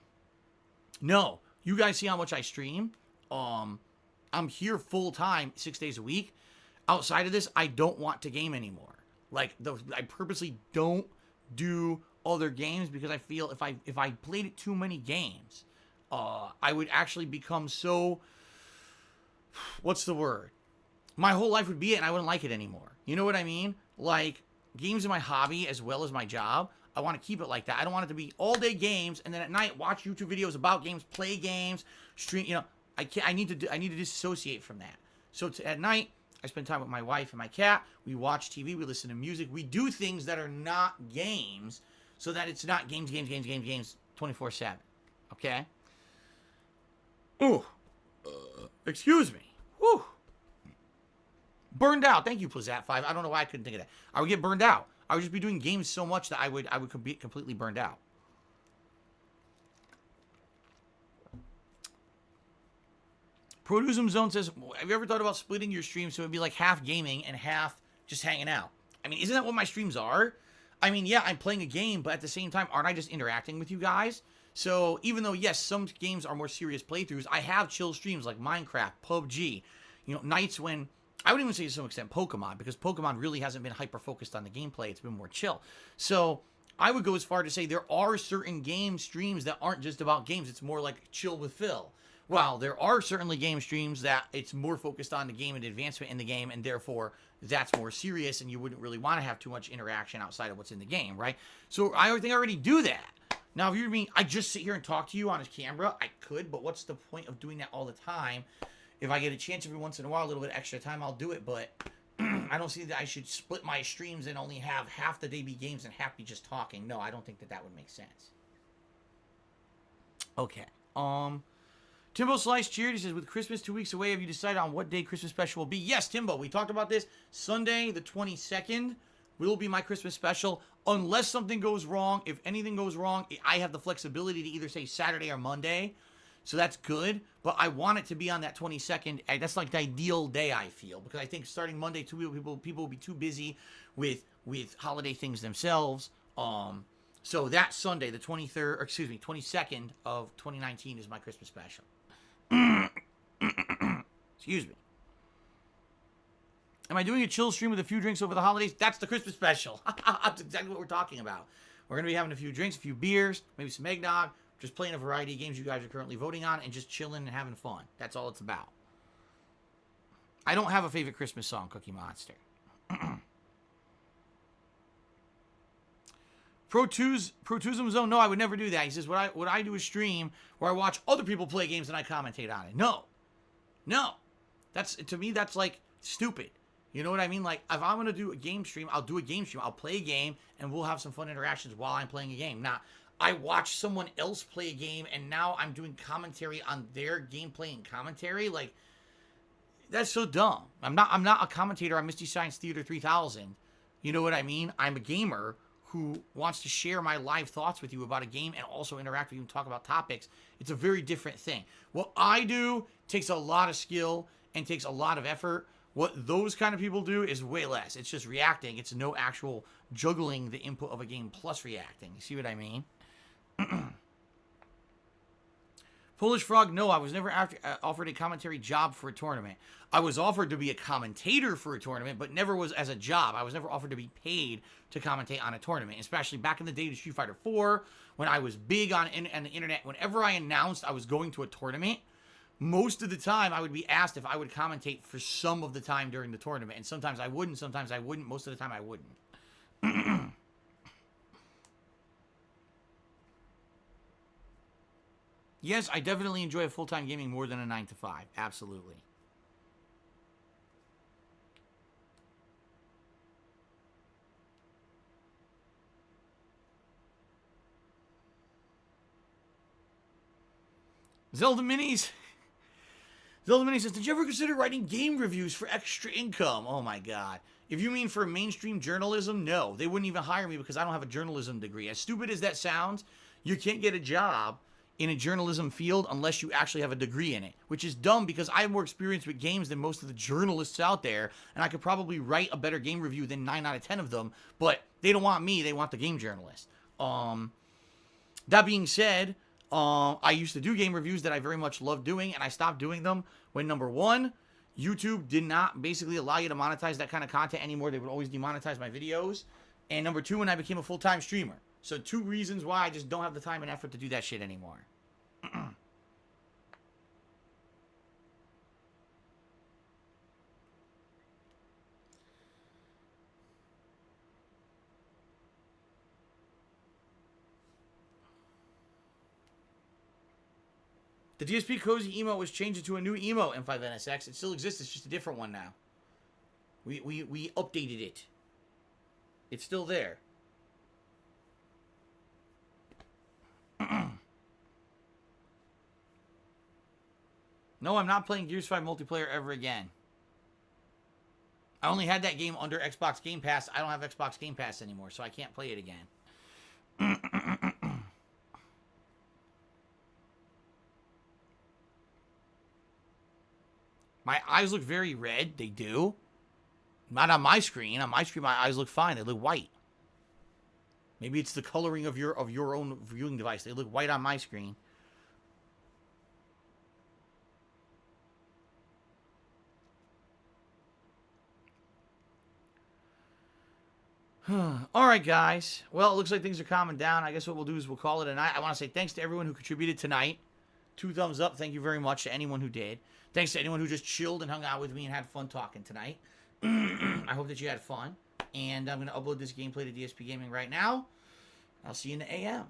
S1: no. You guys see how much I stream. I'm here full time, 6 days a week. Outside of this, I don't want to game anymore. Like, I purposely don't do other games because I feel if I played it too many games, I would actually become so, what's the word? My whole life would be it and I wouldn't like it anymore. You know what I mean? Like, games are my hobby as well as my job. I want to keep it like that. I don't want it to be all day games and then at night watch YouTube videos about games, play games, stream. You know, I need to disassociate from that. So at night, I spend time with my wife and my cat. We watch TV. We listen to music. We do things that are not games, so that it's not games 24/7. Okay. Ooh. Excuse me. Whew. Burned out. Thank you, Plazat5. I don't know why I couldn't think of that. I would get burned out. I would just be doing games so much that I would be completely burned out. Produsum Zone says, have you ever thought about splitting your stream so it'd be like half gaming and half just hanging out? I mean, isn't that what my streams are? I mean, yeah, I'm playing a game, but at the same time, aren't I just interacting with you guys? So even though, yes, some games are more serious playthroughs, I have chill streams like Minecraft, PUBG, you know, nights when, I would even say to some extent Pokemon, because Pokemon really hasn't been hyper-focused on the gameplay. It's been more chill. So I would go as far to say there are certain game streams that aren't just about games. It's more like chill with Phil. Well, there are certainly game streams that it's more focused on the game and advancement in the game, and therefore that's more serious, and you wouldn't really want to have too much interaction outside of what's in the game, right? So I think I already do that. Now, if you're me, I just sit here and talk to you on his camera, I could, but what's the point of doing that all the time? If I get a chance every once in a while, a little bit extra time, I'll do it, but I don't see that I should split my streams and only have half the day be games and half be just talking. No, I don't think that that would make sense. Okay. Timbo Slice cheered. He says, with Christmas 2 weeks away, have you decided on what day Christmas special will be? Yes, Timbo, we talked about this. Sunday, the 22nd, will be my Christmas special. Unless something goes wrong. If anything goes wrong, I have the flexibility to either say Saturday or Monday. So that's good. But I want it to be on that 22nd. That's like the ideal day, I feel. Because I think starting Monday, people will be too busy with holiday things themselves. So that Sunday, the 22nd of 2019 is my Christmas special. Excuse me. Am I doing a chill stream with a few drinks over the holidays? That's the Christmas special. That's exactly what we're talking about. We're going to be having a few drinks, a few beers, maybe some eggnog, just playing a variety of games you guys are currently voting on, and just chilling and having fun. That's all it's about. I don't have a favorite Christmas song, Cookie Monster. Protusum Zone, no, I would never do that. He says, would I do a stream where I watch other people play games and I commentate on it? No. To me, that's like stupid. You know what I mean? Like, if I'm going to do a game stream, I'll do a game stream. I'll play a game and we'll have some fun interactions while I'm playing a game. Now, I watch someone else play a game and now I'm doing commentary on their gameplay and commentary. Like, that's so dumb. I'm not a commentator on Misty Science Theater 3000. You know what I mean? I'm a gamer who wants to share my live thoughts with you about a game and also interact with you and talk about topics. It's a very different thing. What I do takes a lot of skill and takes a lot of effort. What those kind of people do is way less. It's just reacting. It's no actual juggling the input of a game plus reacting. You see what I mean? Polish Frog, no, I was never offered a commentary job for a tournament. I was offered to be a commentator for a tournament, but never was as a job. I was never offered to be paid to commentate on a tournament, especially back in the day to Street Fighter 4, when I was big on the internet. Whenever I announced I was going to a tournament, most of the time I would be asked if I would commentate for some of the time during the tournament. And sometimes I wouldn't, sometimes I wouldn't. Most of the time I wouldn't. Yes, I definitely enjoy full-time gaming more than a 9-to-5. Absolutely. Zelda Minis. Zelda Mini says, did you ever consider writing game reviews for extra income? Oh my god. If you mean for mainstream journalism, no. They wouldn't even hire me because I don't have a journalism degree. As stupid as that sounds, you can't get a job in a journalism field unless you actually have a degree in it, which is dumb because I have more experience with games than most of the journalists out there, and I could probably write a better game review than 9 out of 10 of them, but they don't want me, they want the game journalist. That being said, I used to do game reviews that I very much loved doing, and I stopped doing them when, number one, YouTube did not basically allow you to monetize that kind of content anymore. They would always demonetize my videos. And number two, when I became a full-time streamer. So 2 reasons why I just don't have the time and effort to do that shit anymore. The DSP Cozy emote was changed into a new emote, M5NSX. It still exists, it's just a different one now. We updated it. It's still there. No, I'm not playing Gears 5 multiplayer ever again. I only had that game under Xbox Game Pass. I don't have Xbox Game Pass anymore, so I can't play it again. My eyes look very red. They do. Not on my screen. On my screen, my eyes look fine. They look white. Maybe it's the coloring of your own viewing device. They look white on my screen. All right, guys. Well, it looks like things are calming down. I guess what we'll do is we'll call it a night. I want to say thanks to everyone who contributed tonight. 2 thumbs up. Thank you very much to anyone who did. Thanks to anyone who just chilled and hung out with me and had fun talking tonight. I hope that you had fun. And I'm going to upload this gameplay to DSPGaming right now. I'll see you in the AM.